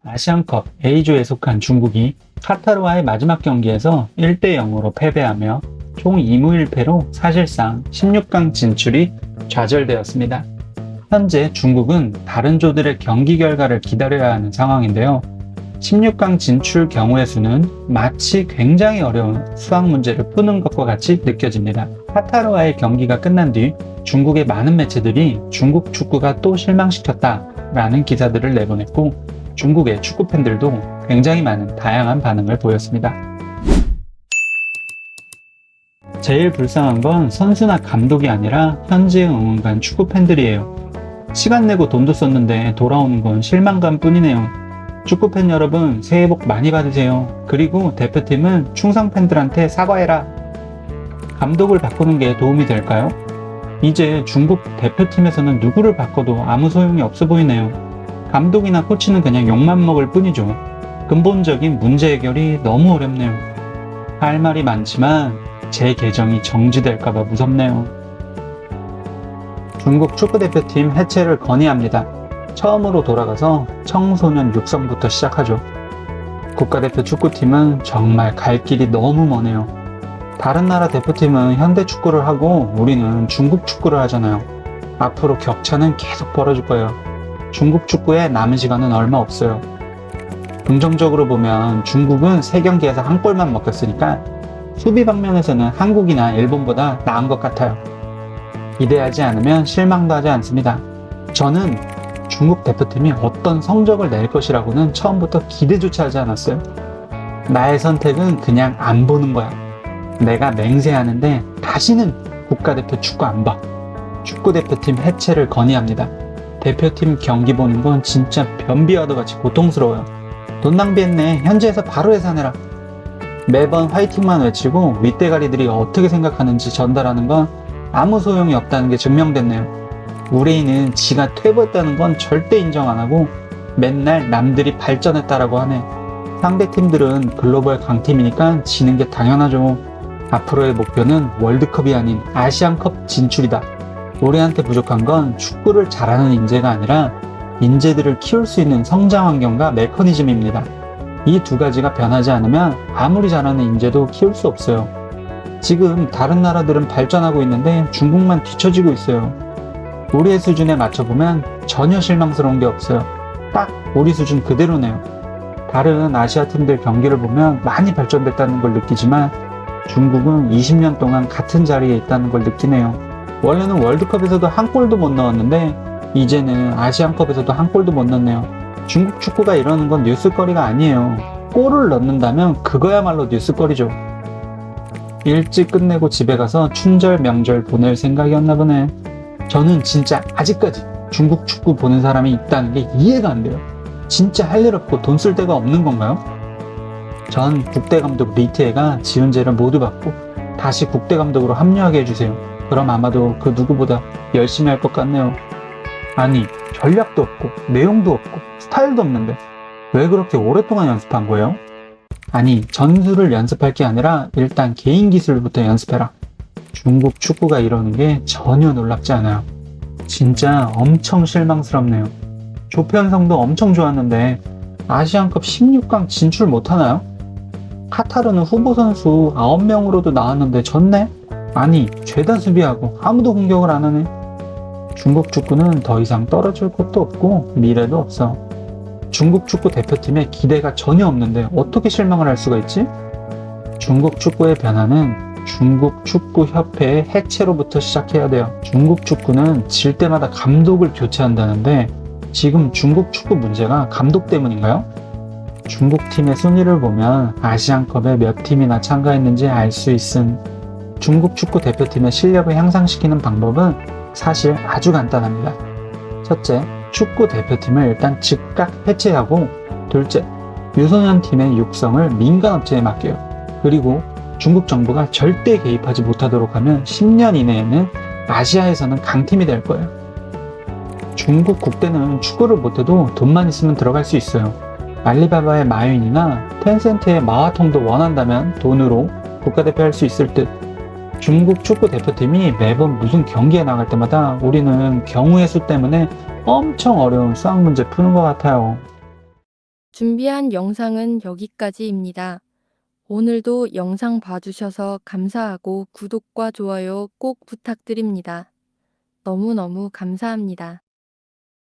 아시안컵 A조에 속한 중국이 카타르와의 마지막 경기에서 1대0으로 패배하며 총 2무 1패로 사실상 16강 진출이 좌절되었습니다. 현재 중국은 다른 조들의 경기 결과를 기다려야 하는 상황인데요. 16강 진출 경우의 수는 마치 굉장히 어려운 수학 문제를 푸는 것과 같이 느껴집니다. 카타르와의 경기가 끝난 뒤 중국의 많은 매체들이 중국 축구가 또 실망시켰다라는 기사들을 내보냈고, 중국의 축구 팬들도 굉장히 많은 다양한 반응을 보였습니다. 제일 불쌍한 건 선수나 감독이 아니라 현지에 응원간 축구 팬들이에요. 시간 내고 돈도 썼는데 돌아오는 건 실망감 뿐이네요. 축구팬 여러분, 새해 복 많이 받으세요. 그리고 대표팀은 충성 팬들한테 사과해라. 감독을 바꾸는 게 도움이 될까요? 이제 중국 대표팀에서는 누구를 바꿔도 아무 소용이 없어 보이네요. 감독이나 코치는 그냥 욕만 먹을 뿐이죠. 근본적인 문제 해결이 너무 어렵네요. 할 말이 많지만 제 계정이 정지될까봐 무섭네요. 중국 축구대표팀 해체를 건의합니다. 처음으로 돌아가서 청소년 육성부터 시작하죠. 국가대표 축구팀은 정말 갈 길이 너무 머네요. 다른 나라 대표팀은 현대 축구를 하고 우리는 중국 축구를 하잖아요. 앞으로 격차는 계속 벌어질 거예요. 중국 축구에 남은 시간은 얼마 없어요. 긍정적으로 보면 중국은 3경기에서 한 골만 먹혔으니까 수비 방면에서는 한국이나 일본보다 나은 것 같아요. 기대하지 않으면 실망도 하지 않습니다. 저는 중국 대표팀이 어떤 성적을 낼 것이라고는 처음부터 기대조차 하지 않았어요. 나의 선택은 그냥 안 보는 거야. 내가 맹세하는데 다시는 국가대표 축구 안 봐. 축구대표팀 해체를 건의합니다. 대표팀 경기 보는 건 진짜 변비와도 같이 고통스러워요. 돈 낭비했네. 현지에서 바로 해산해라. 매번 화이팅만 외치고 윗대가리들이 어떻게 생각하는지 전달하는 건 아무 소용이 없다는 게 증명됐네요. 우레인은 지가 퇴보했다는 건 절대 인정 안 하고 맨날 남들이 발전했다라고 하네. 상대팀들은 글로벌 강팀이니까 지는 게 당연하죠. 앞으로의 목표는 월드컵이 아닌 아시안컵 진출이다. 우리한테 부족한 건 축구를 잘하는 인재가 아니라 인재들을 키울 수 있는 성장 환경과 메커니즘입니다. 이 두 가지가 변하지 않으면 아무리 잘하는 인재도 키울 수 없어요. 지금 다른 나라들은 발전하고 있는데 중국만 뒤처지고 있어요. 우리의 수준에 맞춰보면 전혀 실망스러운 게 없어요. 딱 우리 수준 그대로네요. 다른 아시아 팀들 경기를 보면 많이 발전됐다는 걸 느끼지만 중국은 20년 동안 같은 자리에 있다는 걸 느끼네요. 원래는 월드컵에서도 한 골도 못 넣었는데 이제는 아시안컵에서도 한 골도 못 넣네요. 중국 축구가 이러는 건 뉴스거리가 아니에요. 골을 넣는다면 그거야말로 뉴스거리죠. 일찍 끝내고 집에 가서 춘절 명절 보낼 생각이었나 보네. 저는 진짜 아직까지 중국 축구 보는 사람이 있다는 게 이해가 안 돼요. 진짜 할 일 없고 돈 쓸 데가 없는 건가요? 전 국대감독 리트에가 지훈제를 모두 받고 다시 국대감독으로 합류하게 해주세요. 그럼 아마도 그 누구보다 열심히 할 것 같네요. 아니, 전략도 없고 내용도 없고 스타일도 없는데 왜 그렇게 오랫동안 연습한 거예요? 아니, 전술을 연습할 게 아니라 일단 개인 기술부터 연습해라. 중국 축구가 이러는 게 전혀 놀랍지 않아요. 진짜 엄청 실망스럽네요. 조편성도 엄청 좋았는데 아시안컵 16강 진출 못하나요? 카타르는 후보 선수 9명으로도 나왔는데 졌네? 아니, 죄다 수비하고 아무도 공격을 안 하네. 중국 축구는 더 이상 떨어질 곳도 없고 미래도 없어. 중국 축구 대표팀에 기대가 전혀 없는데 어떻게 실망을 할 수가 있지? 중국 축구의 변화는 중국 축구협회의 해체로부터 시작해야 돼요. 중국 축구는 질 때마다 감독을 교체한다는데 지금 중국 축구 문제가 감독 때문인가요? 중국 팀의 순위를 보면 아시안컵에 몇 팀이나 참가했는지 알 수 있음. 중국 축구 대표팀의 실력을 향상시키는 방법은 사실 아주 간단합니다. 첫째, 축구 대표팀을 일단 즉각 해체하고, 둘째, 유소년 팀의 육성을 민간 업체에 맡겨요. 그리고 중국 정부가 절대 개입하지 못하도록 하면 10년 이내에는 아시아에서는 강팀이 될 거예요. 중국 국대는 축구를 못해도 돈만 있으면 들어갈 수 있어요. 알리바바의 마윈이나 텐센트의 마와통도 원한다면 돈으로 국가대표 할 수 있을 듯. 중국 축구 대표팀이 매번 무슨 경기에 나갈 때마다 우리는 경우의 수 때문에 엄청 어려운 수학 문제 푸는 것 같아요. 준비한 영상은 여기까지입니다. 오늘도 영상 봐주셔서 감사하고 구독과 좋아요 꼭 부탁드립니다. 너무너무 감사합니다.